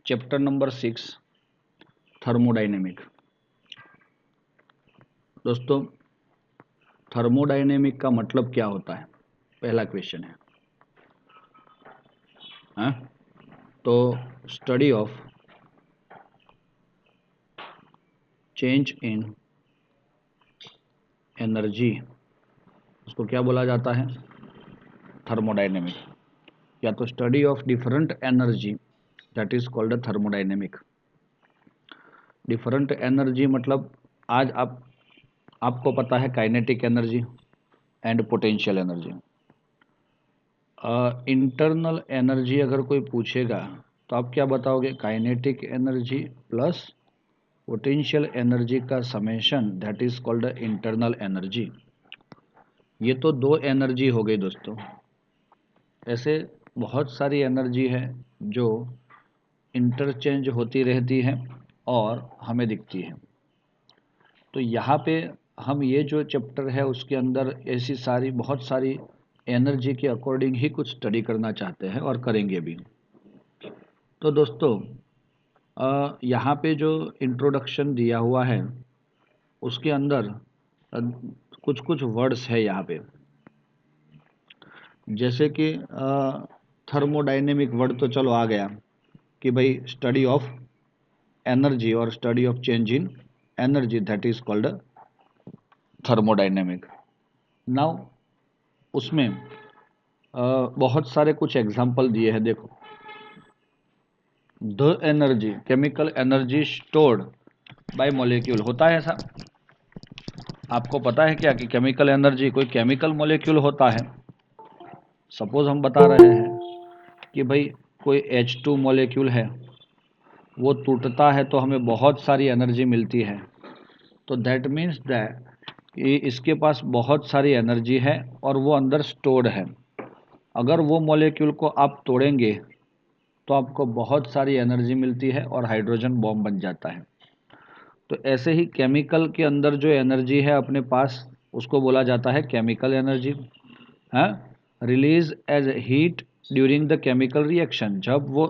Chapter number 6 thermodynamic. दोस्तों, thermodynamic का मतलब क्या होता है, पहला क्वेश्चन है। तो study of change in energy, उसको क्या बोला जाता है? थर्मोडायनेमिक। या तो study of different energy, that is called thermodynamic. Different energy मतलब आज आपको पता है kinetic energy and potential energy. Internal energy अगर कोई पूछेगा तो आप क्या बताओगे? Kinetic energy plus potential energy का summation, that is called internal energy. ये तो दो एनर्जी हो गई दोस्तों। ऐसे बहुत सारी एनर्जी है जो इंटरचेंज होती रहती है और हमें दिखती है। तो यहाँ पे हम ये जो चैप्टर है उसके अंदर ऐसी सारी बहुत सारी एनर्जी के अकॉर्डिंग ही कुछ स्टडी करना चाहते हैं और करेंगे भी। तो दोस्तों, यहाँ पे जो इंट्रोडक्शन दिया हुआ है उसके अंदर कुछ कुछ वर्ड्स है यहाँ पे, जैसे कि थर्मोडायनेमिक वर्ड तो चलो आ गया कि भाई स्टडी ऑफ एनर्जी और study of change in energy, that is called thermodynamic. Now उसमें बहुत सारे कुछ एग्जाम्पल दिए हैं। देखो, the energy, chemical energy stored bye molecule, होता है ऐसा? आपको पता है क्या कि केमिकल एनर्जी कोई केमिकल मॉलिक्यूल होता है? सपोज हम बता रहे हैं कि भाई कोई H2 मॉलिक्यूल है, वो टूटता है तो हमें बहुत सारी एनर्जी मिलती है। तो दैट मीन्स दैट कि इसके पास बहुत सारी एनर्जी है और वो अंदर स्टोर्ड है। अगर वो मॉलिक्यूल को आप तोड़ेंगे तो आपको बहुत सारी एनर्जी मिलती है और हाइड्रोजन बॉम्ब बन जाता है। तो ऐसे ही केमिकल के अंदर जो एनर्जी है अपने पास, उसको बोला जाता है केमिकल एनर्जी। हाँ, release as heat during the chemical reaction. जब वो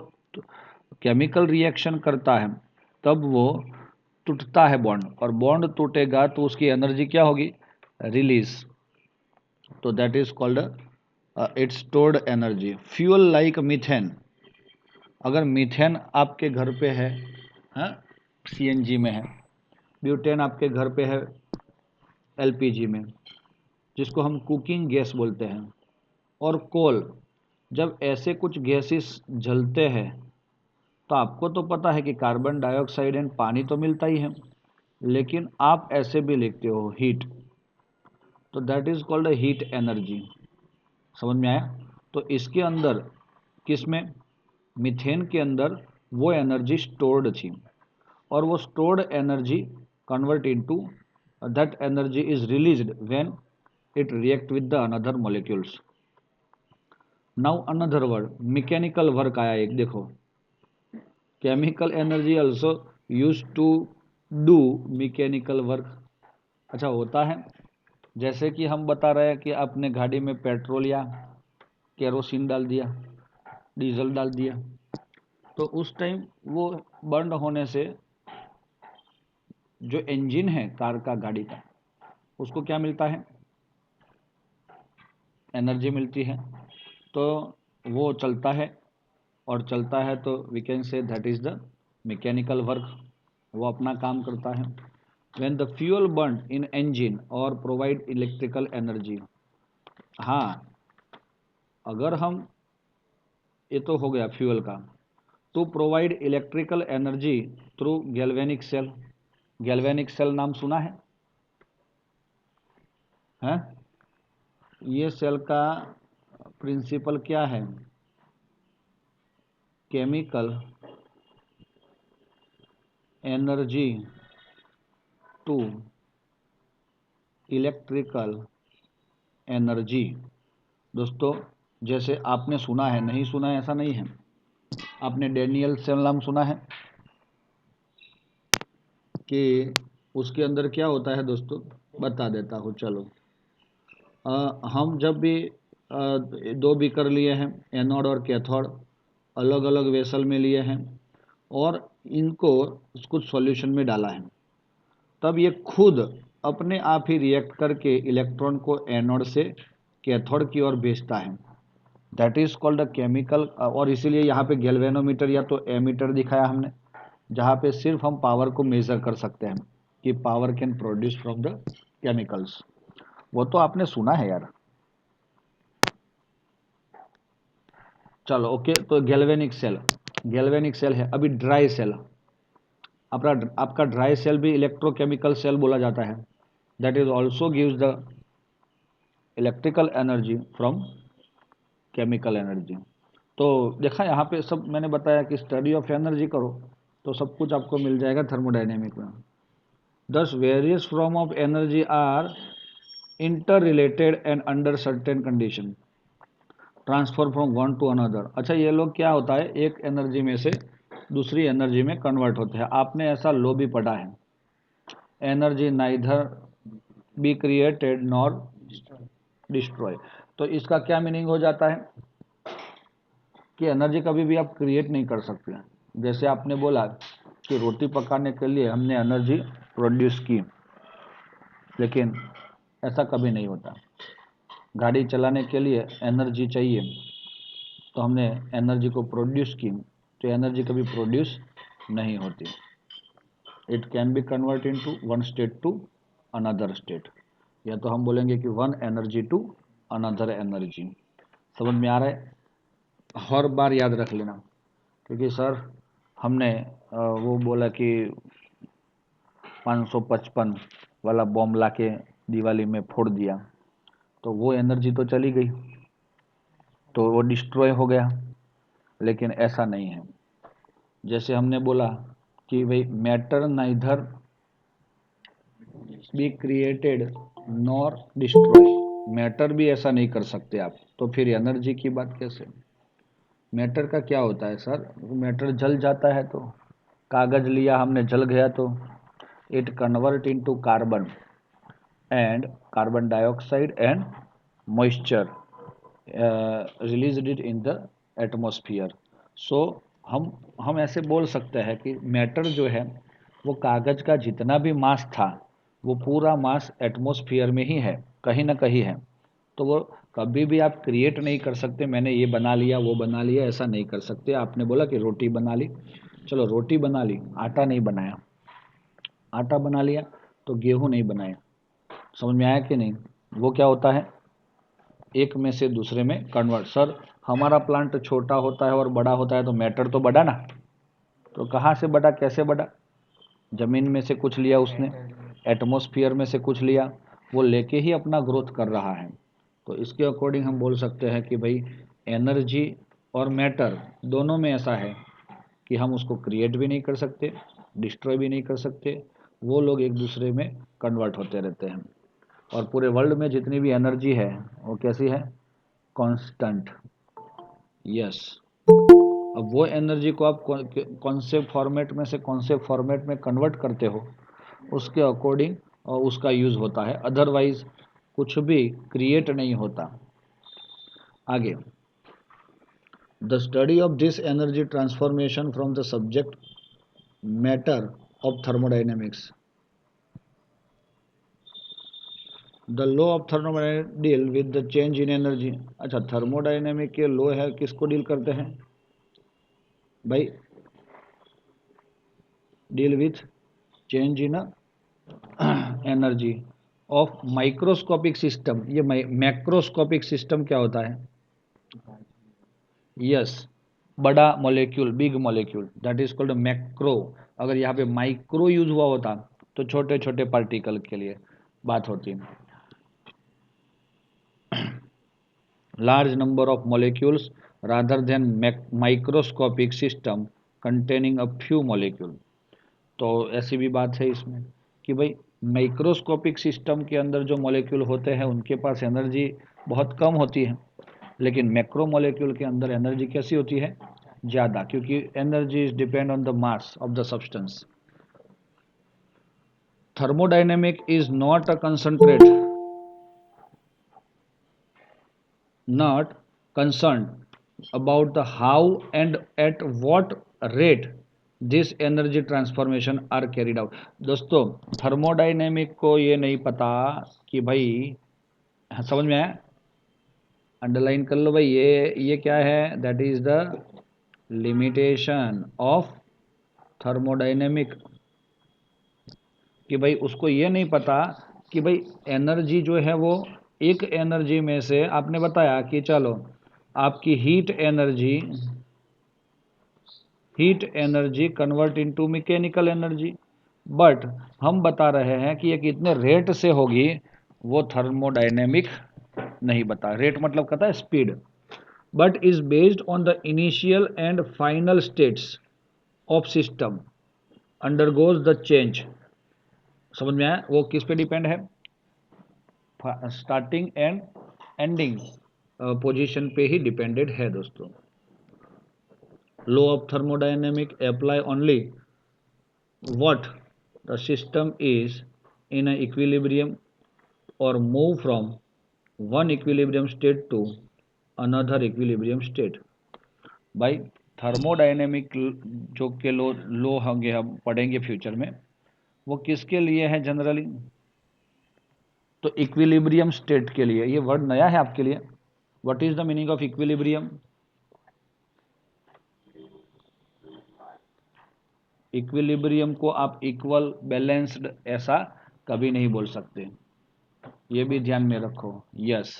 केमिकल रिएक्शन करता है तब वो टूटता है बॉन्ड, और बॉन्ड टूटेगा तो उसकी एनर्जी क्या होगी? रिलीज। तो that is called its stored energy. Fuel like methane, अगर मीथेन आपके घर पे है, हाँ, सीएनजी में है, ब्यूटेन आपके घर पे है एलपीजी में, जिसको हम कुकिंग गैस बोलते हैं, और कोल, जब ऐसे कुछ गैसेस जलते हैं तो आपको तो पता है कि कार्बन डाइऑक्साइड एंड पानी तो मिलता ही है, लेकिन आप ऐसे भी लिखते हो हीट। तो that is called heat energy. समझ में आया? तो इसके अंदर, किसमें? मीथेन के अंदर वो एनर्जी स्टोर्ड थी, और वो stored energy convert into that energy is released when it react with the another molecules. Now another word, mechanical work आया एक। देखो, chemical energy also use to do mechanical work. अच्छा, होता है। जैसे कि हम बता रहे हैं कि आपने गाड़ी में पेट्रोल या केरोसिन डाल दिया, डीजल डाल दिया, तो उस टाइम वो बर्न होने से जो इंजन है कार का, गाड़ी का, उसको क्या मिलता है? एनर्जी मिलती है। तो वो चलता है, और चलता है तो we can say that is the mechanical work. वो अपना काम करता है। When the fuel burn in engine और प्रोवाइड इलेक्ट्रिकल एनर्जी। हाँ, अगर हम, ये तो हो गया फ्यूल का। To provide electrical energy through galvanic cell. Galvanic cell नाम सुना है? हैं? ये सेल का प्रिंसिपल क्या है? Chemical energy to electrical energy. दोस्तों, जैसे आपने सुना है, नहीं सुना है ऐसा नहीं है, आपने डैनियल सेल नाम सुना है कि उसके अंदर क्या होता है? दोस्तों, बता देता हूँ, चलो। हम जब भी दो बीकर लिए हैं, एनोड और कैथोड, अलग अलग वेसल में लिए हैं, और इनको कुछ सॉल्यूशन में डाला है, तब ये खुद अपने आप ही रिएक्ट करके इलेक्ट्रॉन को एनोड से कैथोड की ओर भेजता है। That is called a chemical. और इसीलिए यहाँ पे गैल्वेनोमीटर या तो एमीटर दिखाया हमने, जहाँ पे सिर्फ हम पावर को मेजर कर सकते हैं कि power can produce from the chemicals. वो तो आपने सुना है यार। चलो ओके, तो गैल्वेनिक सेल है। अभी ड्राई सेल, आपका ड्राई सेल भी इलेक्ट्रोकेमिकल सेल बोला जाता है। That is also gives the electrical energy from chemical energy. तो देखा यहाँ पे सब मैंने बताया कि स्टडी ऑफ एनर्जी करो तो सब कुछ आपको मिल जाएगा थर्मोडाइनेमिक में। This various form of energy are interrelated and under certain condition transfer from one to another. अच्छा, ये लोग क्या होता है, एक एनर्जी में से दूसरी एनर्जी में कन्वर्ट होते हैं। आपने ऐसा लो भी पढ़ा है, energy neither be created nor destroy. तो इसका क्या मीनिंग हो जाता है कि एनर्जी कभी भी आप क्रिएट नहीं कर सकते। जैसे आपने बोला कि रोटी पकाने के लिए हमने एनर्जी प्रोड्यूस की, लेकिन ऐसा कभी नहीं होता। गाड़ी चलाने के लिए एनर्जी चाहिए, तो हमने एनर्जी को प्रोड्यूस की, तो एनर्जी कभी प्रोड्यूस नहीं होती। It can be convert into one state to another state, या तो हम बोलेंगे कि one energy to another energy. समझ में आ रहा है? हर बार याद रख लेना, क्योंकि सर हमने वो बोला कि 555 वाला बॉम्ब लाके दिवाली में फोड़ दिया, तो वो एनर्जी तो चली गई, तो वो डिस्ट्रॉय हो गया। लेकिन ऐसा नहीं है। जैसे हमने बोला कि भाई matter neither be created nor destroy, matter भी ऐसा नहीं कर सकते आप, तो फिर एनर्जी की बात कैसे? मैटर का क्या होता है सर, मैटर जल जाता है, तो कागज लिया हमने, जल गया, तो it convert into carbon and carbon dioxide and moisture released it in the atmosphere. So हम ऐसे बोल सकते हैं कि मैटर जो है वो कागज का जितना भी मास था वो पूरा मास एटमॉस्फेयर में ही है, कहीं ना कहीं है। तो वो कभी भी आप क्रिएट नहीं कर सकते, मैंने ये बना लिया वो बना लिया, ऐसा नहीं कर सकते। आपने बोला कि रोटी बना ली, चलो रोटी बना ली, आटा नहीं बनाया। आटा बना लिया तो गेहूं नहीं बनाया। समझ में आया कि नहीं? वो क्या होता है, एक में से दूसरे में कन्वर्ट। सर हमारा प्लांट छोटा होता है और बड़ा होता है, तो मैटर तो बढ़ा ना। तो कहाँ से बढ़ा, कैसे बढ़ा? जमीन में से कुछ लिया उसने, एटमॉस्फेयर में से कुछ लिया, वो लेके ही अपना ग्रोथ कर रहा है। तो इसके अकॉर्डिंग हम बोल सकते हैं कि भाई एनर्जी और मैटर दोनों में ऐसा है कि हम उसको क्रिएट भी नहीं कर सकते, डिस्ट्रॉय भी नहीं कर सकते। वो लोग एक दूसरे में कन्वर्ट होते रहते हैं। और पूरे वर्ल्ड में जितनी भी एनर्जी है वो कैसी है, कांस्टेंट। यस। अब वो एनर्जी को आप कौन से फॉर्मेट में से कौन से फॉर्मेट में कन्वर्ट करते हो, उसके अकॉर्डिंग उसका यूज़ होता है, अदरवाइज कुछ भी क्रिएट नहीं होता। आगे, the study of this energy transformation from the subject matter of thermodynamics. The law of thermodynamic deal with the change in energy. अच्छा, थर्मोडाइनमिक के लॉ है, किसको डील करते हैं भाई? Deal with change in energy of microscopic system. ये macroscopic system क्या होता है? यस, बड़ा molecule, big molecule, that is called macro. अगर यहाँ पे माइक्रो यूज हुआ होता तो छोटे छोटे पार्टिकल के लिए बात होती। Large number of molecules rather than microscopic system containing a few molecule. तो ऐसी भी बात है इसमें कि भाई माइक्रोस्कोपिक सिस्टम के अंदर जो मॉलिक्यूल होते हैं उनके पास एनर्जी बहुत कम होती है, लेकिन मैक्रो मॉलिक्यूल के अंदर एनर्जी कैसी होती है, ज़्यादा, क्योंकि energy is depend on the mass of the substance. Thermodynamic is not a concentrate, not concerned about the how and at what rate this energy transformation are carried out. दोस्तों thermodynamic को ये नहीं पता कि भाई, समझ में आया, अंडरलाइन कर लो भाई, ये क्या है, that is the limitation of thermodynamic, कि भाई उसको ये नहीं पता कि भाई एनर्जी जो है वो एक एनर्जी में से, आपने बताया कि चलो आपकी heat energy convert into mechanical energy, but हम बता रहे हैं कि ये कितने रेट से होगी, वो थर्मोडायनेमिक नहीं बता। रेट मतलब कहता है speed, but is based on the initial and final states of system undergoes the change. समझ में आया, वो किस पे डिपेंड है, स्टार्टिंग एंड एंडिंग पोजीशन पे ही डिपेंडेड है दोस्तों। Law of thermodynamic apply only what the system is in an equilibrium or move from one equilibrium state to another equilibrium state। भाई थर्मोडायनेमिक जो के लो होंगे, हम पढ़ेंगे फ्यूचर में, वो किसके लिए है जनरली, तो इक्विलिब्रियम स्टेट के लिए। ये वर्ड नया है आपके लिए। What is the meaning of equilibrium? Equilibrium को आप इक्वल बैलेंस्ड ऐसा कभी नहीं बोल सकते, ये भी ध्यान में रखो। यस,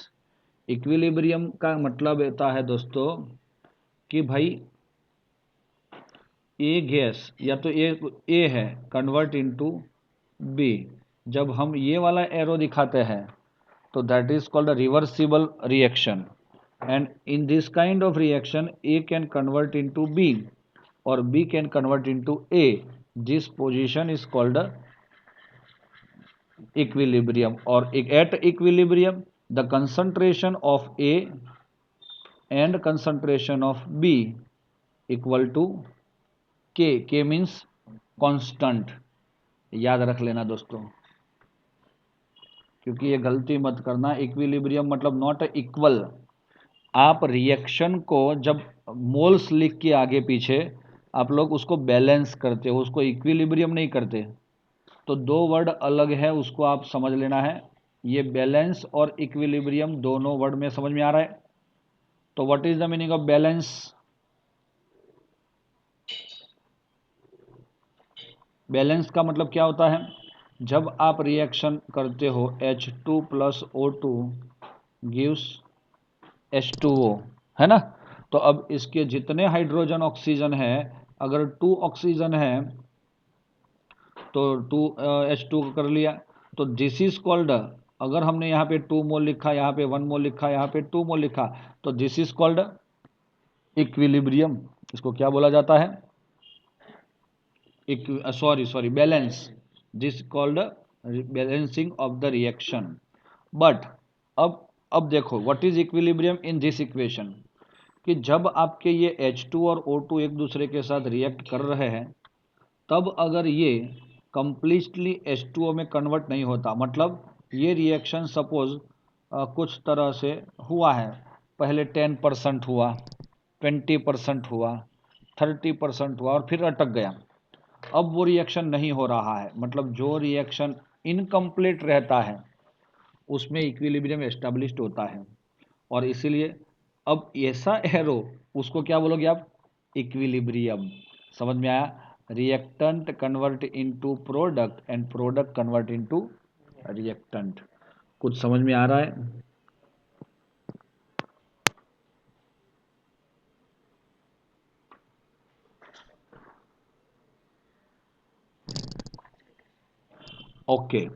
इक्विलिब्रियम का मतलब होता है दोस्तों कि भाई ए गैस या तो ए है कन्वर्ट इनटू बी, जब हम ये वाला एरो दिखाते हैं तो that is called a reversible reaction, and in this kind of reaction A can convert into B और B can convert into A. This position is called equilibrium, or at equilibrium the concentration of A and concentration of B equal to K। K means constant, याद रख लेना दोस्तों, क्योंकि ये गलती मत करना। इक्विलिब्रियम मतलब नॉट इक्वल। आप रिएक्शन को जब मोल्स लिख के आगे पीछे आप लोग उसको बैलेंस करते हो, उसको इक्विलिब्रियम नहीं करते। तो दो वर्ड अलग है, उसको आप समझ लेना है। ये बैलेंस और इक्विलिब्रियम दोनों वर्ड में समझ में आ रहा है। तो what is the meaning of balance? Balance का मतलब क्या होता है, जब आप रिएक्शन करते हो H2 plus O2 gives H2O, है ना। तो अब इसके जितने हाइड्रोजन ऑक्सीजन है, अगर 2 ऑक्सीजन है तो 2 H2 कर लिया, तो दिस इज कॉल्ड, अगर हमने यहाँ पे 2 मोल लिखा, यहाँ पे 1 मोल लिखा, यहाँ पे 2 मोल लिखा, तो दिस इज कॉल्ड इक्विलिब्रियम। इसको क्या बोला जाता है, sorry balance. This called balancing of the reaction. But अब देखो what is equilibrium in this equation, कि जब आपके ये H2 और O2 एक दूसरे के साथ रिएक्ट कर रहे हैं, तब अगर ये कंप्लीटली H2O में कन्वर्ट नहीं होता, मतलब ये रिएक्शन सपोज कुछ तरह से हुआ है, पहले 10% हुआ, 20% हुआ, 30% हुआ और फिर अटक गया। अब वो रिएक्शन नहीं हो रहा है, मतलब जो रिएक्शन इनकम्प्लीट रहता है उसमें इक्विलिब्रियम एस्टेब्लिश्ड होता है। और इसीलिए अब ऐसा एरो, उसको क्या बोलोगे आप, इक्विलिब्रियम। समझ में आया, reactant convert into product and product convert into reactant. कुछ समझ में आ रहा है? ओके।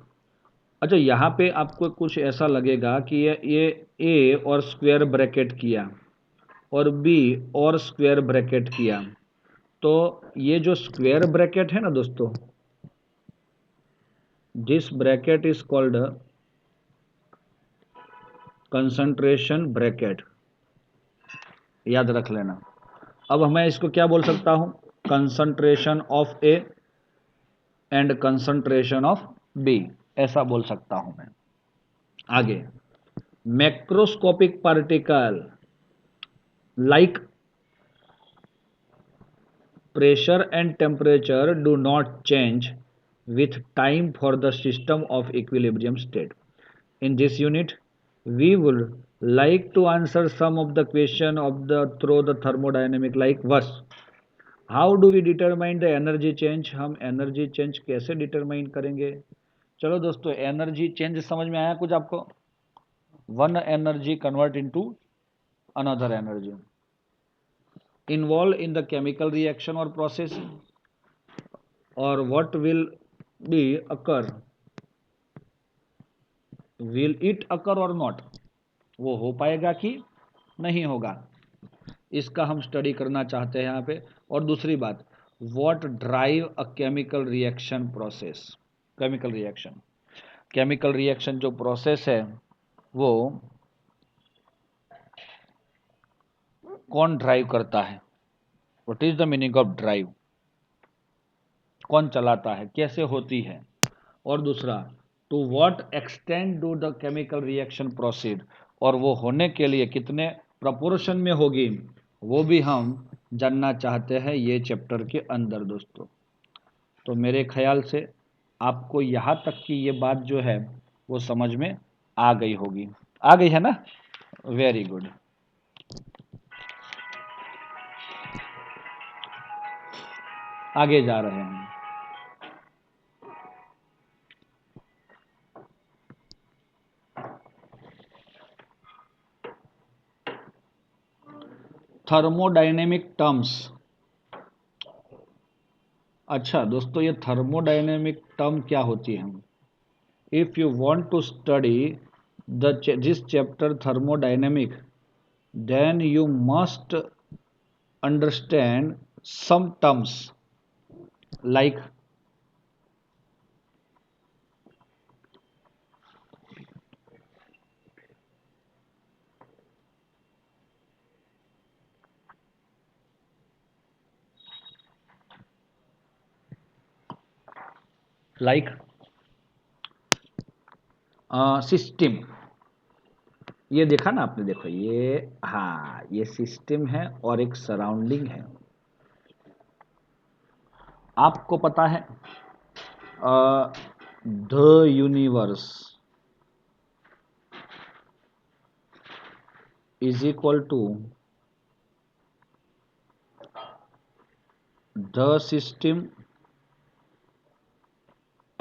अच्छा, यहाँ पे आपको कुछ ऐसा लगेगा कि ये ए और स्क्वायर ब्रैकेट किया और बी और स्क्वायर ब्रैकेट किया, तो ये जो स्क्वायर ब्रैकेट है ना दोस्तों, this bracket is called concentration bracket, याद रख लेना। अब मैं इसको क्या बोल सकता हूं, concentration of A and concentration of B, ऐसा बोल सकता हूं मैं। आगे, macroscopic particle like pressure and temperature do not change with time for the system of equilibrium state. In this unit, we would like to answer some of the question of the through the thermodynamic like was. How do we determine the energy change? हम energy change कैसे determine करेंगे? चलो दोस्तों, energy change समझ में आया कुछ आपको? One energy convert into another energy. Involved in the chemical reaction or process, or what will be occur? Will it occur or not? वो हो पाएगा कि नहीं होगा, इसका हम स्टडी करना चाहते हैं यहाँ पे। और दूसरी बात, what drive a chemical reaction process. Chemical reaction जो प्रोसेस है वो कौन ड्राइव करता है? What is the meaning of drive? कौन चलाता है, कैसे होती है? और दूसरा, to what extent do the chemical reaction proceed, और वो होने के लिए कितने प्रपोर्शन में होगी, वो भी हम जानना चाहते हैं ये चैप्टर के अंदर दोस्तों। तो मेरे ख्याल से आपको यहाँ तक की ये बात जो है वो समझ में आ गई होगी, आ गई है ना? Very good. आगे जा रहे हैं। Thermodynamic terms. अच्छा दोस्तों, ये थर्मोडायनेमिक टर्म क्या होती है? If you want to study this chapter thermodynamic, then you must understand some terms like system. ये देखा ना आपने, देखो ये, हाँ ये सिस्टम है और एक सराउंडिंग है। आपको पता है the universe is equal to the system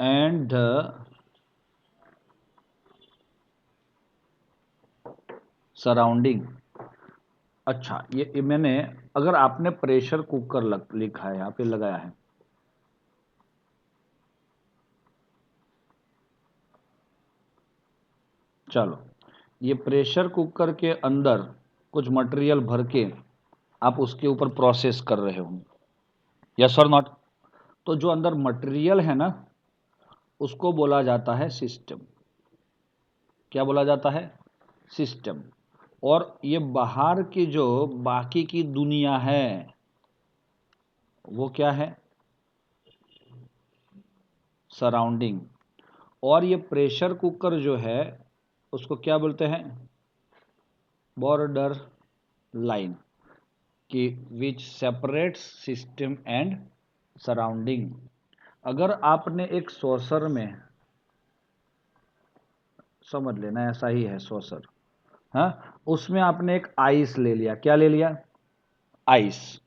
and the surrounding. अच्छा, ये मैंने, अगर आपने प्रेशर कुकर लिखा है यहाँ पे लगाया है, चलो ये प्रेशर कुकर के अंदर कुछ मटेरियल भर के आप उसके ऊपर प्रोसेस कर रहे हो, यस और नॉट? तो जो अंदर मटेरियल है ना, उसको बोला जाता है सिस्टम। क्या बोला जाता है? सिस्टम। और ये बाहर की जो बाकी की दुनिया है वो क्या है? सराउंडिंग। और ये प्रेशर कुकर जो है उसको क्या बोलते हैं? बॉर्डर लाइन, कि which separates system and surrounding. अगर आपने एक सॉसर में, समझ लेना ऐसा ही है सॉसर, हाँ, उसमें आपने एक आइस ले लिया, क्या ले लिया? आइस,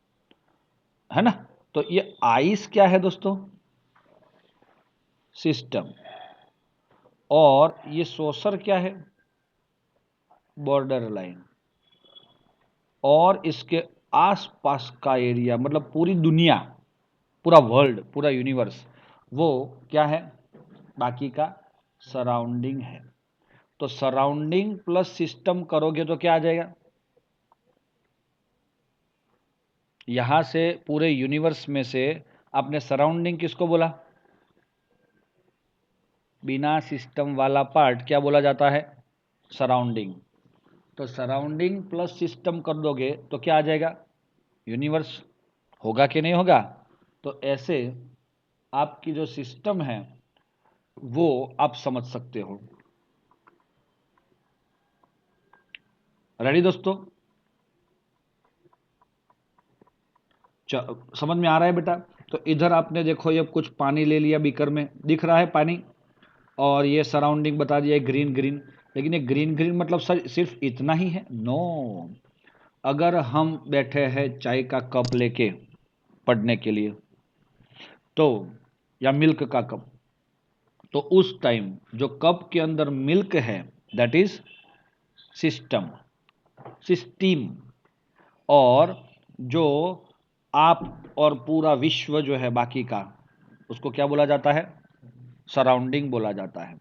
है ना? तो ये आइस क्या है दोस्तों? सिस्टम। और ये सॉसर क्या है? Border line. और इसके आसपास का एरिया, मतलब पूरी दुनिया, पूरा वर्ल्ड, पूरा यूनिवर्स, वो क्या है? बाकी का सराउंडिंग है। तो सराउंडिंग प्लस सिस्टम करोगे तो क्या आ जाएगा? यहां से पूरे यूनिवर्स में से आपने सराउंडिंग किसको बोला? बिना सिस्टम वाला पार्ट क्या बोला जाता है? सराउंडिंग। तो सराउंडिंग प्लस सिस्टम कर दोगे तो क्या आ जाएगा? यूनिवर्स। होगा कि नहीं होगा? तो ऐसे आपकी जो सिस्टम है वो आप समझ सकते हो। रेडी दोस्तों? समझ में आ रहा है बेटा? तो इधर आपने देखो ये कुछ पानी ले लिया बीकर में, दिख रहा है पानी, और ये सराउंडिंग बता दिया ग्रीन ग्रीन। लेकिन ये ग्रीन ग्रीन मतलब सर सिर्फ इतना ही है? नो। अगर हम बैठे हैं चाय का कप लेके पढ़ने के लिए, तो या मिल्क का कप, तो उस टाइम जो कप के अंदर मिल्क है दैट इज सिस्टम, सिस्टीम। और जो आप और पूरा विश्व जो है बाकी का, उसको क्या बोला जाता है? सराउंडिंग बोला जाता है।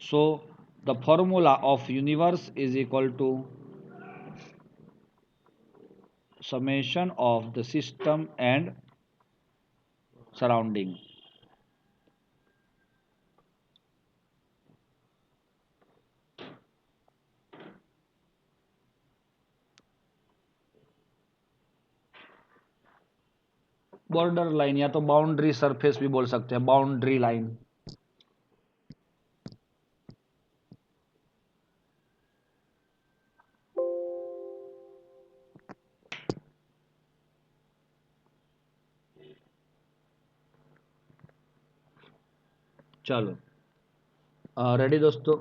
So the formula of universe is equal to summation of the system and surrounding। Border line या तो बाउंड्री सरफेस भी बोल सकते हैं, बाउंड्री लाइन। चलो रेडी दोस्तों?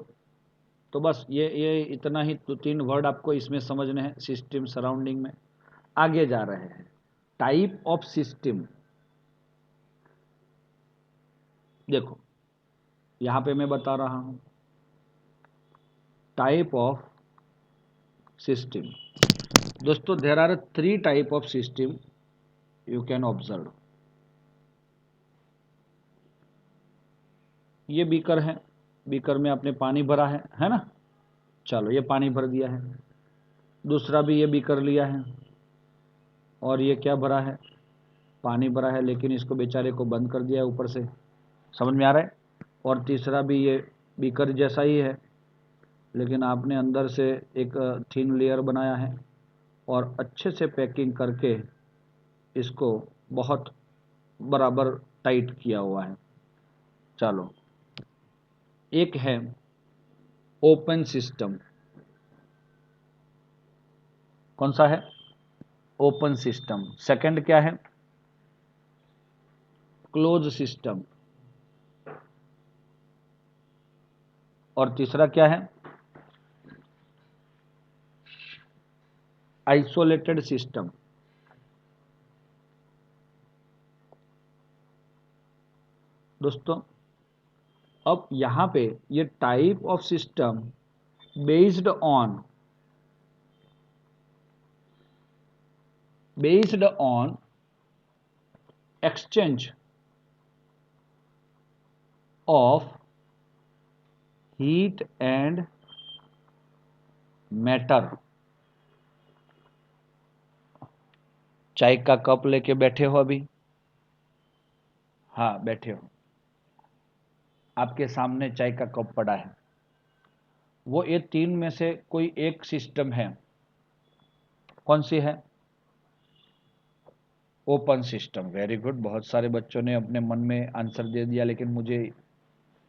तो बस ये इतना ही, तो 3 वर्ड आपको इसमें समझने हैं सिस्टम सराउंडिंग में। आगे जा रहे हैं, टाइप ऑफ सिस्टम। देखो यहां पे मैं बता रहा हूं टाइप ऑफ सिस्टम। दोस्तों there are 3 type of system you can observe. ये बीकर है, बीकर में आपने पानी भरा है ना? चलो ये पानी भर दिया है। दूसरा भी ये बीकर लिया है, और ये क्या भरा है? पानी भरा है, लेकिन इसको बेचारे को बंद कर दिया है ऊपर से। समझ में आ रहा है? और तीसरा भी ये बीकर जैसा ही है, लेकिन आपने अंदर से एक थिन लेयर बनाया है और अच्छे से पैकिंग करके इसको बहुत बराबर टाइट किया हुआ है। चलो, एक है ओपन सिस्टम। कौन सा है? Open system. सेकंड क्या है? Close system. और तीसरा क्या है? Isolated system. दोस्तों अब यहां पे ये type of system based on exchange of heat and matter. चाय का कप लेके बैठे हो अभी? हाँ बैठे हो, आपके सामने चाय का कप पड़ा है। वो ये 3 में से कोई एक सिस्टम है, कौन सी है? Open system. वेरी गुड, बहुत सारे बच्चों ने अपने मन में आंसर दे दिया, लेकिन मुझे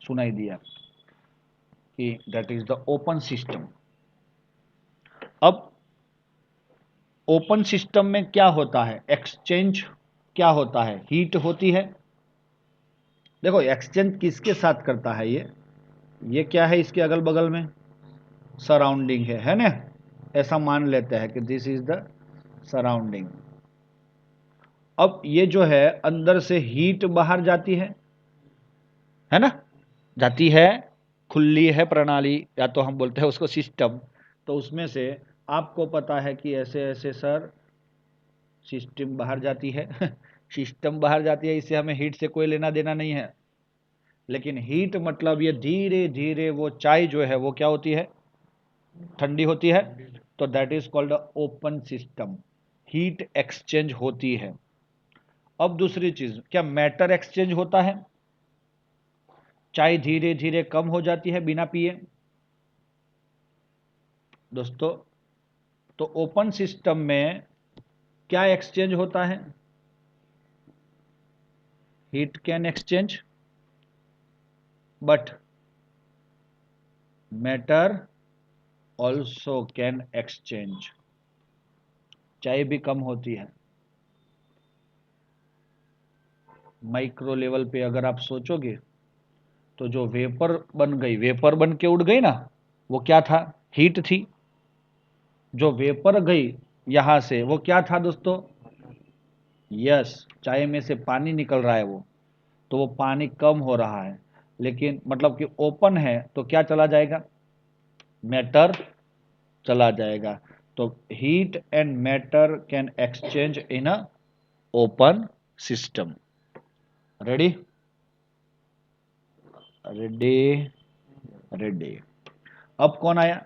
सुनाई दिया कि that is the open system. अब ओपन सिस्टम में क्या होता है? एक्सचेंज क्या होता है? हीट होती है। देखो एक्सचेंज किसके साथ करता है? ये क्या है इसके अगल बगल में? सराउंडिंग है ना? ऐसा मान लेते हैं कि दिस इज द सराउंडिंग। अब ये जो है अंदर से हीट बाहर जाती है ना? जाती है, खुली है प्रणाली, या तो हम बोलते हैं उसको सिस्टम। तो उसमें से आपको पता है कि ऐसे ऐसे सर सिस्टम बाहर जाती है सिस्टम बाहर जाती है, इससे हमें हीट से कोई लेना देना नहीं है। लेकिन हीट मतलब ये धीरे धीरे वो चाय जो है वो क्या होती है? ठंडी होती है। तो that is called open system. Heat exchange होती है। अब दूसरी चीज, क्या मैटर एक्सचेंज होता है? चाय धीरे धीरे कम हो जाती है बिना पिए। दोस्तों तो ओपन सिस्टम में क्या एक्सचेंज होता है? Heat can exchange, but matter also can exchange. चाय भी कम होती है, माइक्रो लेवल पे अगर आप सोचोगे तो जो वेपर बन गई, वेपर बन के उड़ गई ना, वो क्या था? हीट थी। जो वेपर गई यहां से वो क्या था दोस्तों? यस, चाय में से पानी निकल रहा है वो, तो वो पानी कम हो रहा है, लेकिन मतलब कि ओपन है तो क्या चला जाएगा? मैटर चला जाएगा। तो heat and matter can exchange in a open system. Ready? Ready, ready. अब कौन आया?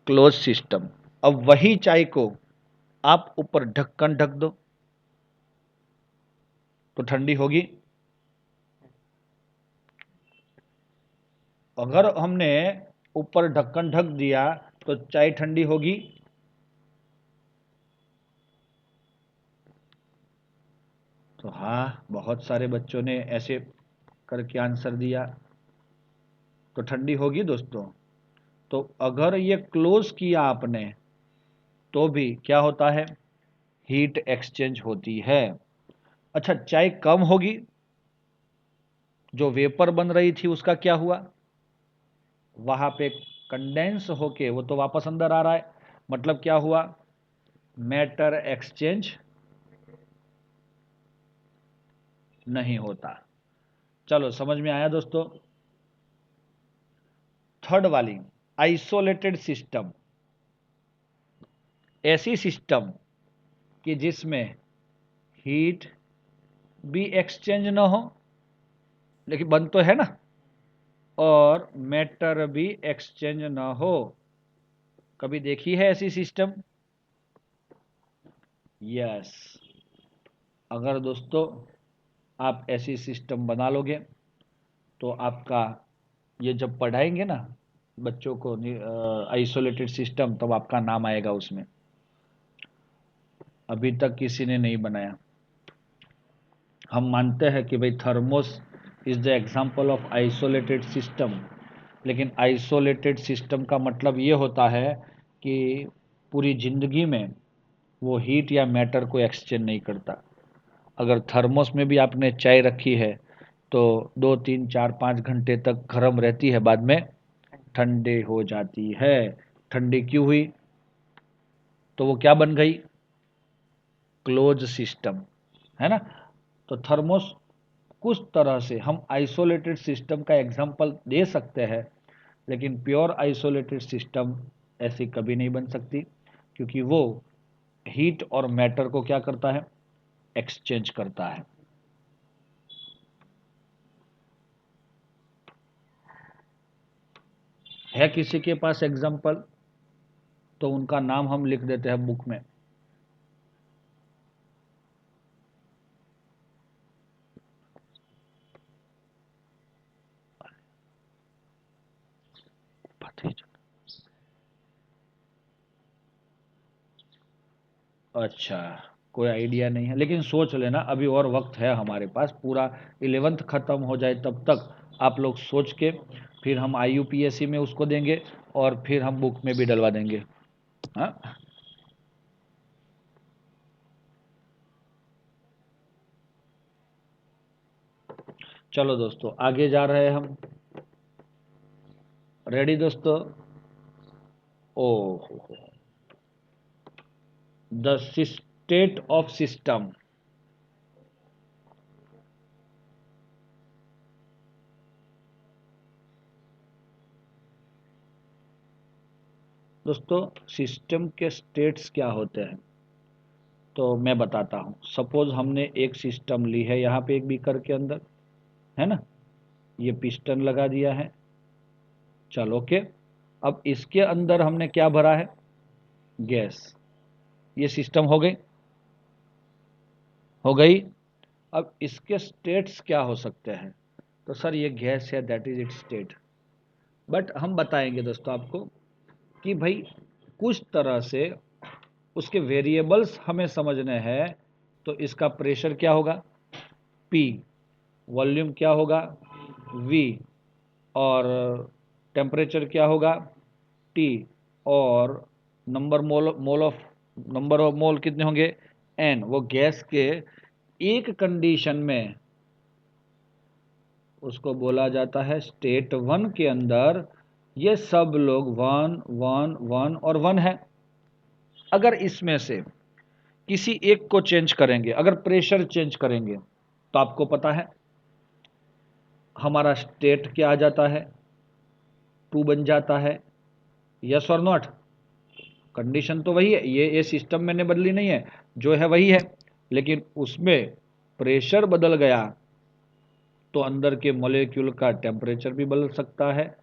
Close system. अब वही चाय को आप ऊपर ढक्कन ढक दो तो ठंडी होगी। अगर हमने ऊपर ढक्कन ढक दिया तो चाय ठंडी होगी। तो हाँ, बहुत सारे बच्चों ने ऐसे करके आंसर दिया, तो ठंडी होगी दोस्तों। तो अगर ये क्लोज किया आपने तो भी क्या होता है? हीट एक्सचेंज होती है। अच्छा, चाय कम होगी, जो वेपर बन रही थी उसका क्या हुआ? वहां पे कंडेंस होके वो तो वापस अंदर आ रहा है, मतलब क्या हुआ? मैटर एक्सचेंज नहीं होता। चलो, समझ में आया दोस्तों? थर्ड वाली, आइसोलेटेड सिस्टम। ऐसी सिस्टम कि जिसमें हीट भी एक्सचेंज ना हो, लेकिन बन तो है ना, और मैटर भी एक्सचेंज ना हो। कभी देखी है ऐसी सिस्टम? यस। अगर दोस्तों आप ऐसी सिस्टम बना लोगे तो आपका, ये जब पढ़ाएंगे ना बच्चों को आइसोलेटेड सिस्टम, तब आपका नाम आएगा उसमें। अभी तक किसी ने नहीं बनाया। हम मानते हैं कि भाई thermos is the example of isolated system, लेकिन आइसोलेटेड सिस्टम का मतलब ये होता है कि पूरी जिंदगी में वो हीट या मैटर को एक्सचेंज नहीं करता। अगर थर्मोस में भी आपने चाय रखी है तो 2 3 4 5 घंटे तक गर्म रहती है, बाद में ठंडे हो जाती है। ठंडी क्यों हुई? तो वो क्या बन गई? क्लोज सिस्टम, है ना? तो थर्मोस कुछ तरह से हम आइसोलेटेड सिस्टम का एग्जाम्पल दे सकते हैं, लेकिन प्योर आइसोलेटेड सिस्टम ऐसी कभी नहीं बन सकती, क्योंकि वो हीट और मैटर को क्या करता है? एक्सचेंज करता है किसी के पास एग्जाम्पल? तो उनका नाम हम लिख देते हैं बुक में। अच्छा, कोई आइडिया नहीं है, लेकिन सोच लेना, अभी और वक्त है हमारे पास, पूरा 11th खत्म हो जाए तब तक आप लोग सोच के, फिर हम IUPAC में उसको देंगे और फिर हम बुक में भी डलवा देंगे। हाँ, चलो दोस्तों, आगे जा रहे हैं हम। रेडी दोस्तों? ओ, द स्टेट ऑफ सिस्टम। दोस्तों, सिस्टम के स्टेट्स क्या होते हैं तो मैं बताता हूँ। सपोज हमने एक सिस्टम ली है, यहाँ पे एक बीकर के अंदर, है ना, ये पिस्टन लगा दिया है। चलो के, अब इसके अंदर हमने क्या भरा है? गैस। ये सिस्टम हो गई, हो गई। अब इसके स्टेट्स क्या हो सकते हैं? तो सर ये गैस है, that is it's state. But हम बताएंगे दोस्तों आपको कि भाई कुछ तरह से उसके वेरिएबल्स हमें समझने हैं। तो इसका प्रेशर क्या होगा? P। वॉल्यूम क्या होगा? V। और टेम्परेचर क्या होगा? T। और नंबर नंबर ऑफ मोल कितने होंगे? N। वो गैस के एक कंडीशन में उसको बोला जाता है स्टेट 1 के अंदर ये सब लोग 1 1 1 और 1 है। अगर इसमें से किसी एक को चेंज करेंगे, अगर प्रेशर चेंज करेंगे, तो आपको पता है हमारा स्टेट क्या आ जाता है, 2 बन जाता है। यस और नॉट? कंडीशन तो वही है, ये सिस्टम मैंने बदली नहीं है, जो है वही है, लेकिन उसमें प्रेशर बदल गया तो अंदर के मॉलिक्यूल का टेम्परेचर भी बदल सकता है,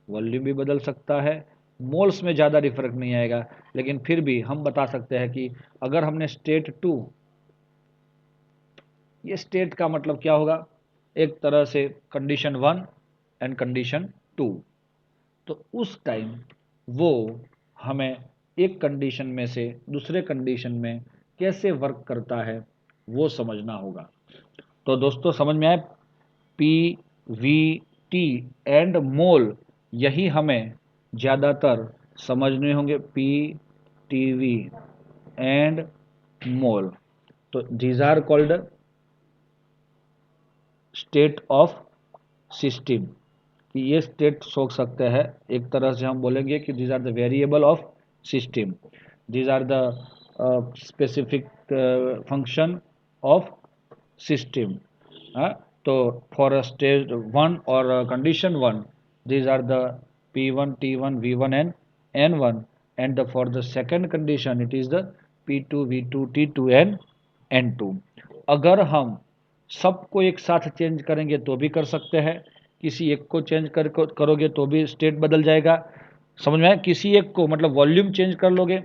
वॉल्यूम भी बदल सकता है। मोल्स में ज़्यादा फर्क नहीं आएगा, लेकिन फिर भी हम बता सकते हैं कि अगर हमने स्टेट 2, ये स्टेट का मतलब क्या होगा, एक तरह से कंडीशन 1 एंड कंडीशन 2, तो उस टाइम वो हमें एक कंडीशन में से दूसरे कंडीशन में कैसे वर्क करता है वो समझना होगा। तो दोस्तों समझ में आए, P V T and mole, यही हमें ज़्यादातर समझने होंगे, P T V and mole. तो these are called state of system, कि ये स्टेट सोच सकते हैं, एक तरह से हम बोलेंगे कि these are the variable of system, these are the specific function of system. तो फॉर स्टेज 1 और condition 1, these are the P1, T1, V1 and N1, and for the second condition it is the P2, V2, T2 and N2। अगर हम सबको एक साथ change करेंगे तो भी कर सकते हैं, किसी एक को चेंज करोगे तो भी स्टेट बदल जाएगा। समझ में आया? किसी एक को मतलब वॉल्यूम चेंज कर लोगे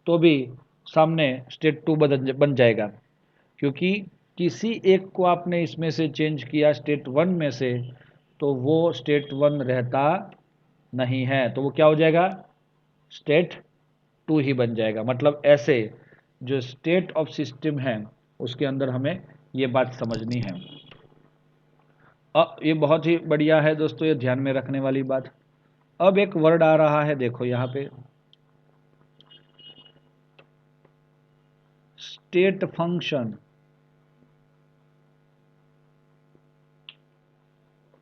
तो भी सामने स्टेट 2 बन जाएगा, क्योंकि किसी एक को आपने इसमें से चेंज किया स्टेट 1 में से, तो वो स्टेट 1 रहता नहीं है, तो वो क्या हो जाएगा, स्टेट 2 ही बन जाएगा। मतलब ऐसे जो स्टेट ऑफ सिस्टम है उसके अंदर हमें ये बात समझनी है। ये बहुत ही बढ़िया है दोस्तों, ये ध्यान में रखने वाली बात। अब एक वर्ड आ रहा है, देखो यहाँ पे, स्टेट फंक्शन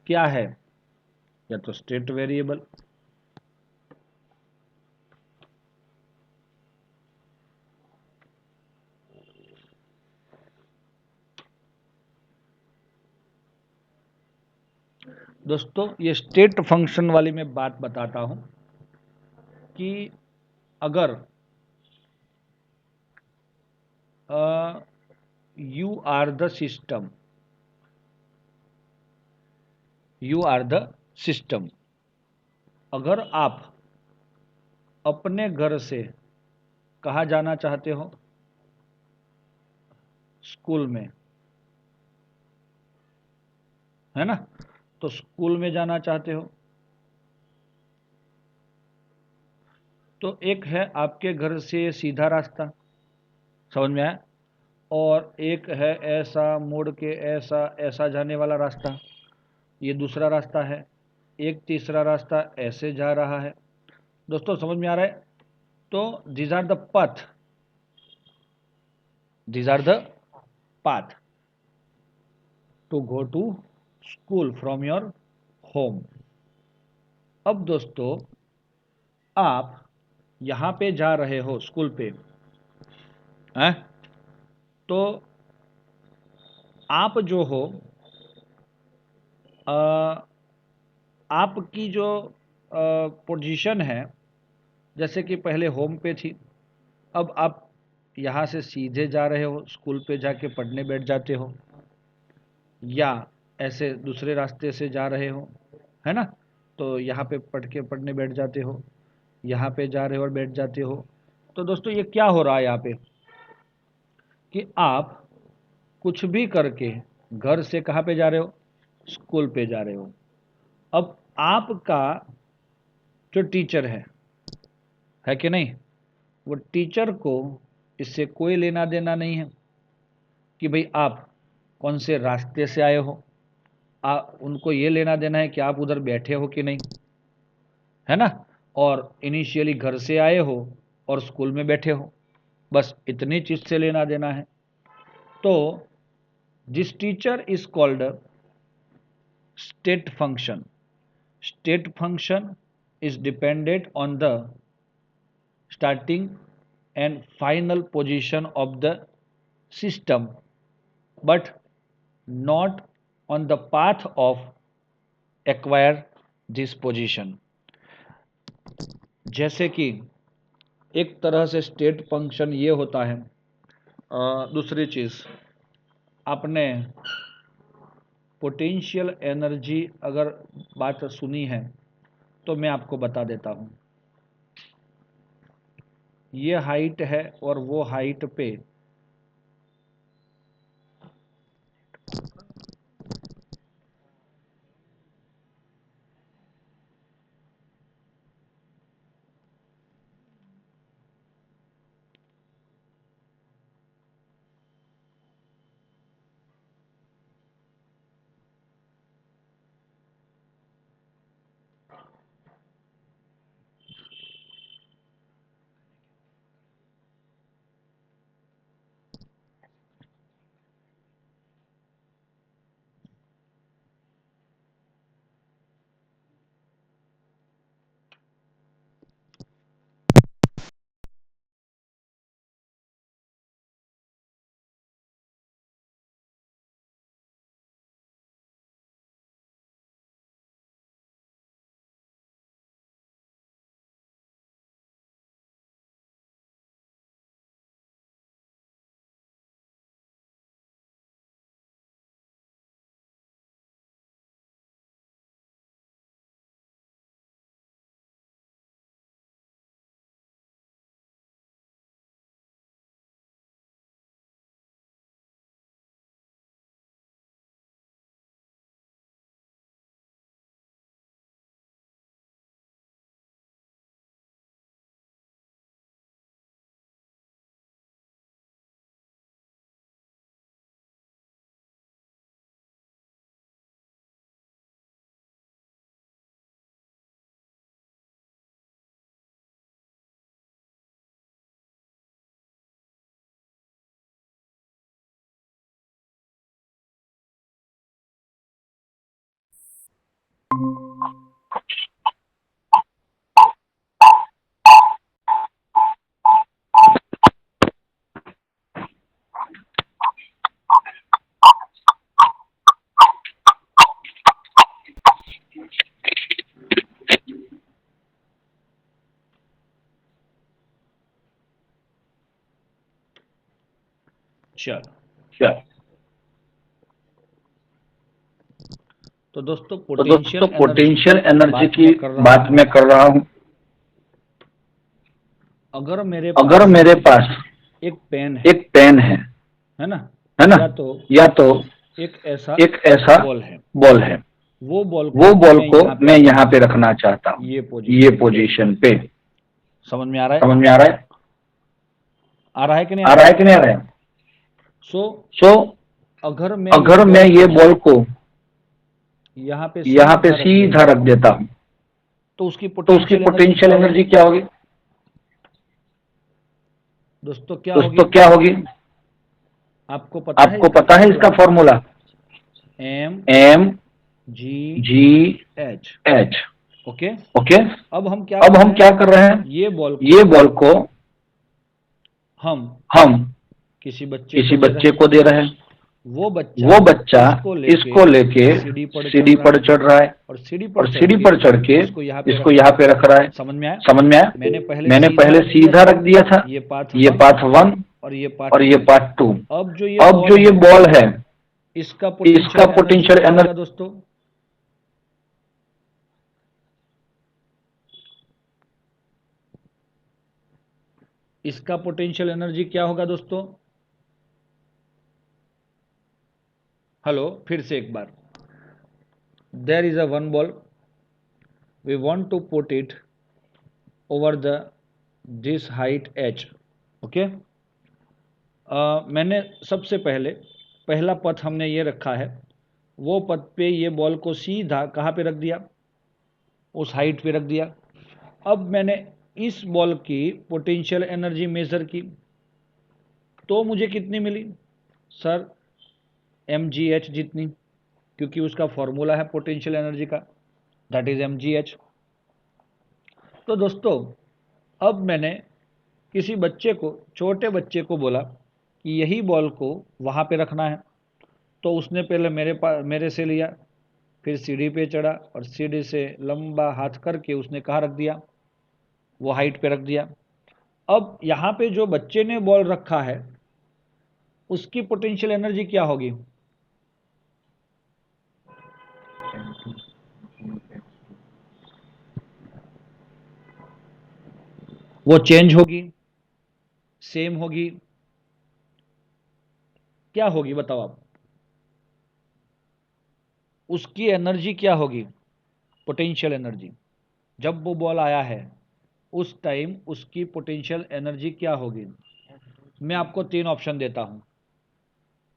क्या है, या तो स्टेट वेरिएबल। दोस्तों ये स्टेट फंक्शन वाली मैं बात बताता हूं कि अगर you are the system, you are the system, अगर आप अपने घर से कहाँ जाना चाहते हो, स्कूल में, है ना, तो स्कूल में जाना चाहते हो, तो एक है आपके घर से सीधा रास्ता, समझ में आया, और एक है ऐसा मुड़ के ऐसा ऐसा जाने वाला रास्ता, ये दूसरा रास्ता है, एक तीसरा रास्ता ऐसे जा रहा है। दोस्तों समझ में आ रहा है? तो these are the path, these are the path to go to school from your home। अब दोस्तों आप यहाँ पे जा रहे हो स्कूल पे, हैं? तो आप जो हो, आपकी जो पोजीशन है, जैसे कि पहले होम पे थी, अब आप यहाँ से सीधे जा रहे हो, स्कूल पे जाके पढ़ने बैठ जाते हो, या ऐसे दूसरे रास्ते से जा रहे हो, है ना, तो यहाँ पे पढ़ने बैठ जाते हो, यहाँ पे जा रहे हो और बैठ जाते हो। तो दोस्तों ये क्या हो रहा है यहाँ पे, कि आप कुछ भी करके घर से कहाँ पे जा रहे हो, स्कूल पे जा रहे हो। अब आपका जो टीचर है कि नहीं, वो टीचर को इससे कोई लेना देना नहीं है कि भाई आप कौन से रास्ते से आए हो, उनको ये लेना देना है कि आप उधर बैठे हो कि नहीं, है ना, और इनिशियली घर से आए हो और स्कूल में बैठे हो, बस इतनी चीज से लेना देना है। तो this teacher is called state function. State function is dependent on the starting and final position of the system, but not on the path of acquire this position. जैसे कि एक तरह से स्टेट फंक्शन ये होता है। दूसरी चीज़, आपने पोटेंशियल एनर्जी अगर बात सुनी है तो मैं आपको बता देता हूँ। ये हाइट है और वो हाइट पे चल। तो दोस्तों पोटेंशियल एनर्जी की बात मैं कर रहा हूँ। अगर मेरे पास एक पेन है ना, या तो एक ऐसा बॉल है, वो बॉल को मैं यहाँ पे रखना चाहता हूँ, ये पोजीशन पे। समझ में आ रहा है? आ रहा है कि नहीं आ रहा है? सो अगर मैं ये बॉल को यहाँ पे सीधा रख देता हूँ तो उसकी पोटेंशियल एनर्जी क्या होगी? दोस्तों क्या होगी? आपको पता है इसका फॉर्मूला? mgh। ओके। अब हम क्या कर रहे हैं? ये बॉल को हम किसी बच्चे को दे रहे हैं। वो बच्चा इसको लेके सीढ़ी पर चढ़ रहा है और सीढ़ी पर चढ़ के इसको यहाँ पे रख रहा है। समझ में आया? मैंने पहले सीधा रख दिया था, ये पाथ 1 और ये पाथ 2। अब जो ये बॉल है, इसका पोटेंशियल एनर्जी दोस्तों, इसका पोटेंशियल एनर्जी क्या होगा दोस्तों? हेलो, फिर से एक बार। There is a one ball, we want to put it over the this height h। Okay. मैंने सबसे पहला पथ हमने ये रखा है, वो पथ पे ये बॉल को सीधा कहाँ पे रख दिया? उस हाइट पे रख दिया। अब मैंने इस बॉल की पोटेंशियल एनर्जी मेजर की तो मुझे कितनी मिली? सर mgh जितनी। क्योंकि उसका फॉर्मूला है पोटेंशियल एनर्जी का, दैट इज mgh। तो दोस्तों अब मैंने किसी बच्चे को, छोटे बच्चे को बोला कि यही बॉल को वहाँ पे रखना है, तो उसने पहले मेरे से लिया, फिर सीढ़ी पे चढ़ा और सीढ़ी से लंबा हाथ करके उसने कहाँ रख दिया, वो हाइट पे रख दिया। अब यहाँ पे जो बच्चे ने बॉल रखा है उसकी पोटेंशियल एनर्जी क्या होगी? वो चेंज होगी, सेम होगी, क्या होगी बताओ आप? उसकी एनर्जी क्या होगी? Potential energy. जब वो बॉल आया है उस टाइम उसकी पोटेंशियल एनर्जी क्या होगी? मैं आपको तीन ऑप्शन देता हूं।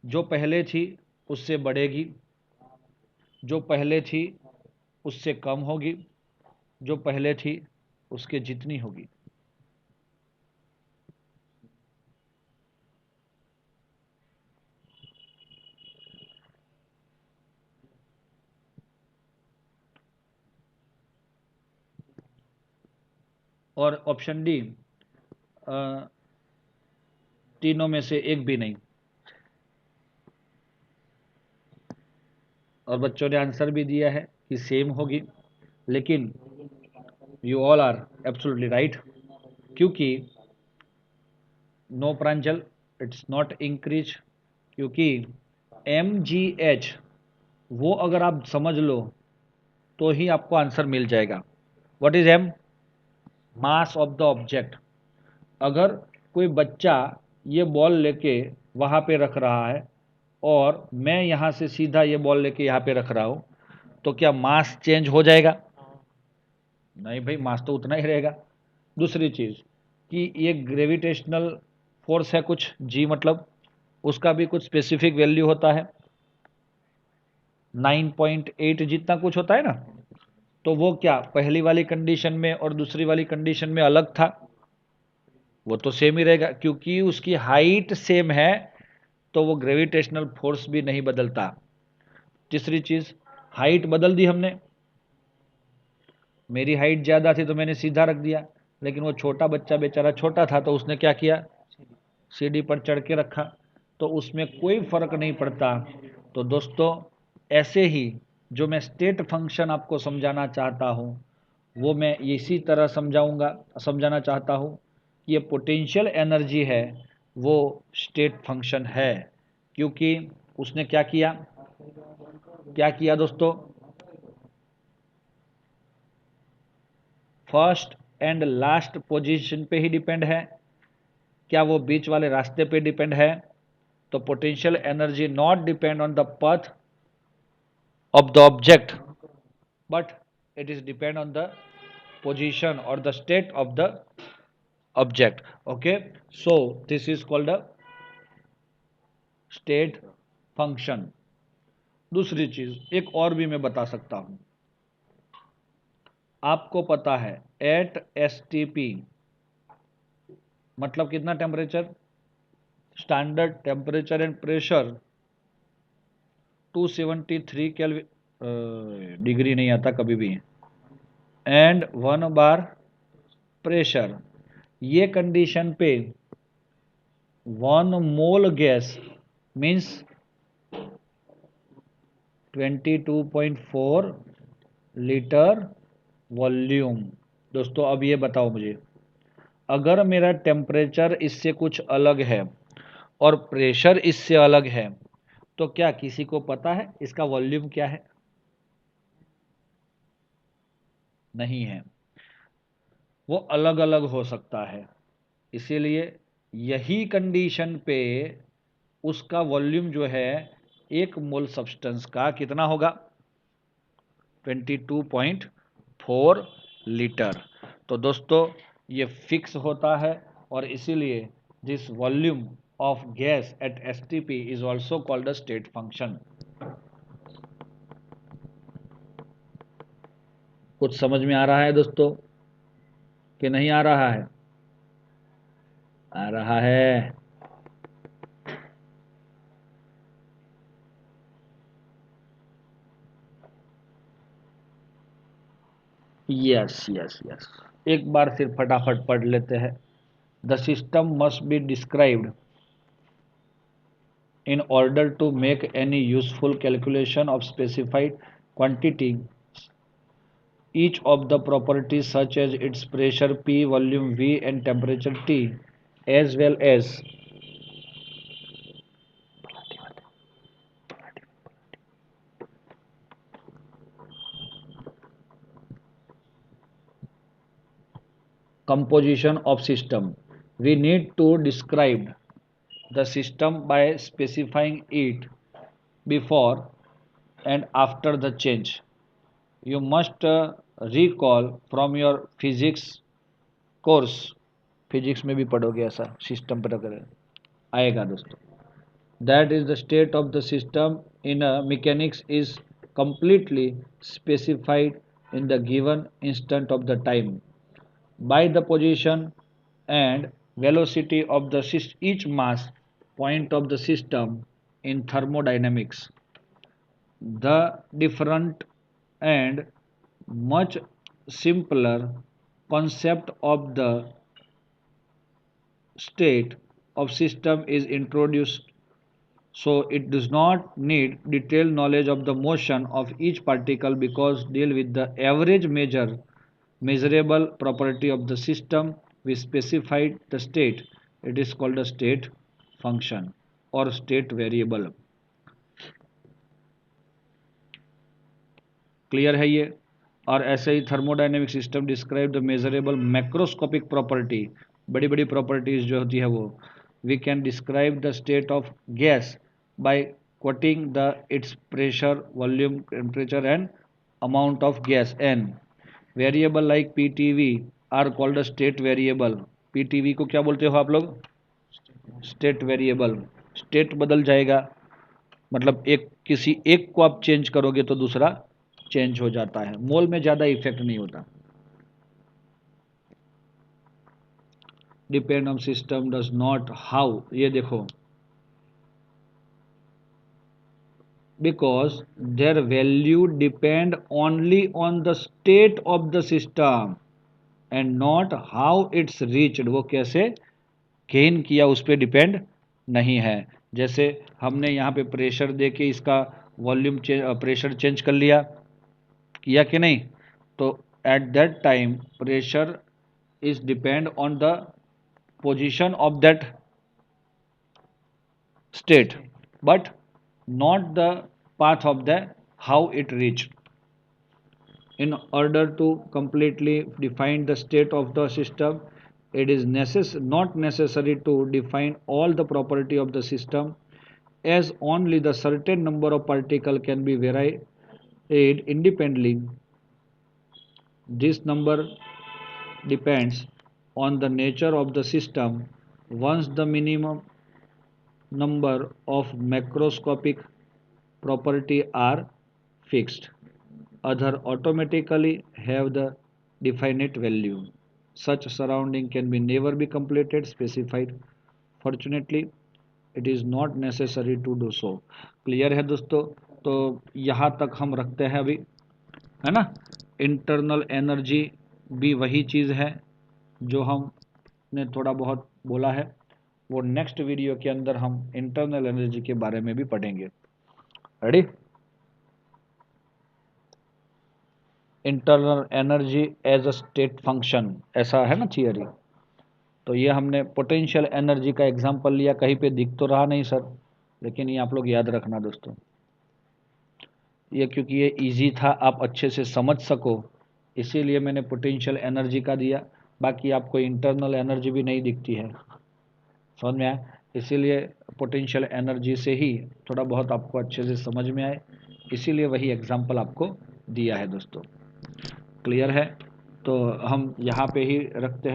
जो पहले थी उससे बढ़ेगी, जो पहले थी उससे कम होगी, जो पहले थी उसके जितनी होगी। और ऑप्शन डी, तीनों में से एक भी नहीं। और बच्चों ने आंसर भी दिया है कि सेम होगी, लेकिन you all are absolutely right, क्योंकि no Pranjal, it's not increase, क्योंकि mgh वो अगर आप समझ लो तो ही आपको आंसर मिल जाएगा। What is m? Mass of the object. अगर कोई बच्चा ये बॉल लेके वहाँ पे रख रहा है और मैं यहाँ से सीधा ये बॉल लेके यहाँ पे रख रहा हूँ, तो क्या मास चेंज हो जाएगा? नहीं भाई, मास तो उतना ही रहेगा। दूसरी चीज़ कि ये ग्रेविटेशनल फोर्स है कुछ, जी मतलब उसका भी कुछ स्पेसिफिक वैल्यू होता है, 9.8 जितना कुछ होता है ना। तो वो क्या पहली वाली कंडीशन में और दूसरी वाली कंडीशन में अलग था? वो तो सेम ही रहेगा, क्योंकि उसकी हाइट सेम है तो वो ग्रेविटेशनल फोर्स भी नहीं बदलता। तीसरी चीज, हाइट बदल दी हमने, मेरी हाइट ज़्यादा थी तो मैंने सीधा रख दिया, लेकिन वो छोटा बच्चा बेचारा छोटा था तो उसने क्या किया, सीढ़ी पर चढ़ के रखा, तो उसमें कोई फर्क नहीं पड़ता। तो दोस्तों ऐसे ही जो मैं स्टेट फंक्शन आपको समझाना चाहता हूँ वो मैं इसी तरह समझाना चाहता हूँ कि ये पोटेंशियल एनर्जी है वो स्टेट फंक्शन है, क्योंकि उसने क्या किया दोस्तों, फर्स्ट एंड लास्ट पोजीशन पे ही डिपेंड है, क्या वो बीच वाले रास्ते पे डिपेंड है? तो potential energy not depend on the path of the object, but it is depend on the position or the state of the object. Okay, so this is called a state function। दूसरी चीज एक और भी मैं बता सकता हूं, आपको पता है एट STP मतलब कितना temperature, standard temperature and pressure 273 kelvin, degree नहीं आता कभी भी, एंड 1 बार प्रेशर। ये कंडीशन पे 1 मोल गैस मीन्स 22.4 लीटर वॉल्यूम। दोस्तों अब ये बताओ मुझे, अगर मेरा टेम्परेचर इससे कुछ अलग है और प्रेशर इससे अलग है तो क्या किसी को पता है इसका वॉल्यूम क्या है? नहीं है, वो अलग अलग हो सकता है। इसीलिए यही कंडीशन पे उसका वॉल्यूम जो है एक मोल सब्सटेंस का कितना होगा, 22.4 लीटर। तो दोस्तों ये फिक्स होता है और इसीलिए this volume of gas at STP is also called a state function. कुछ समझ में आ रहा है दोस्तों कि नहीं आ रहा है? आ रहा है। यस यस यस, एक बार फिर फटाफट पढ़ लेते हैं। The system must be described in order to make any useful calculation of specified quantity. Each of the properties such as its pressure P, volume V and temperature T, as well as composition of system. We need to describe the system by specifying it before and after the change. You must recall from your physics course, physics में भी पढ़ोगे ऐसा, system पर अगर आएगा दोस्तों, that is the state of the system in a mechanics is completely specified in the given instant of the time by the position and velocity of the each mass point of the system. In thermodynamics, the different and much simpler concept of the state of system is introduced, so it does not need detailed knowledge of the motion of each particle because deal with the average measurable property of the system. We specified the state, it is called a state function or state variable. Clear है ये। और ऐसे ही thermodynamic system describe the measurable macroscopic property, बड़ी बड़ी properties जो होती है वो। We can describe the state of gas by quoting the its pressure, volume, temperature and amount of gas. n variable like ptv are called a state variable. ptv को क्या बोलते हो आप लोग? State variable. स्टेट बदल जाएगा, मतलब एक किसी एक को आप चेंज करोगे तो दूसरा चेंज हो जाता है, मोल में ज़्यादा इफेक्ट नहीं होता। Depend on system does not how, ये देखो, because their value depend only on the state of the system and not how it's reached, वो कैसे गेन किया उस पर डिपेंड नहीं है। जैसे हमने यहाँ पे प्रेशर दे के इसका वॉल्यूम प्रेशर चेंज कर लिया, किया कि नहीं, तो at that time pressure is depend on the position of that state but not the path of the how it reached. In order to completely define the state of the system, it is not necessary to define all the property of the system, as only the certain number of particles can be varied independently. This number depends on the nature of the system. Once the minimum number of macroscopic property are fixed, other automatically have the definite value. Such surrounding can be never be completed specified. Fortunately, it is not necessary to do so. Clear है दोस्तों? तो यहाँ तक हम रखते हैं अभी, है ना। इंटरनल एनर्जी भी वही चीज़ है जो हमने थोड़ा बहुत बोला है, वो नेक्स्ट वीडियो के अंदर हम इंटरनल एनर्जी के बारे में भी पढ़ेंगे। Ready? Internal energy as a state function, ऐसा है ना थियरी। तो ये हमने पोटेंशियल एनर्जी का एग्जांपल लिया, कहीं पे दिख तो रहा नहीं सर, लेकिन ये आप लोग याद रखना दोस्तों, ये क्योंकि ये इजी था, आप अच्छे से समझ सको, इसीलिए मैंने पोटेंशियल एनर्जी का दिया। बाकी आपको इंटरनल एनर्जी भी नहीं दिखती है, समझ में आया, इसीलिए पोटेंशियल एनर्जी से ही थोड़ा बहुत आपको अच्छे से समझ में आए, इसीलिए वही एग्जांपल आपको दिया है दोस्तों। क्लियर है? तो हम यहाँ पे ही रखते हैं।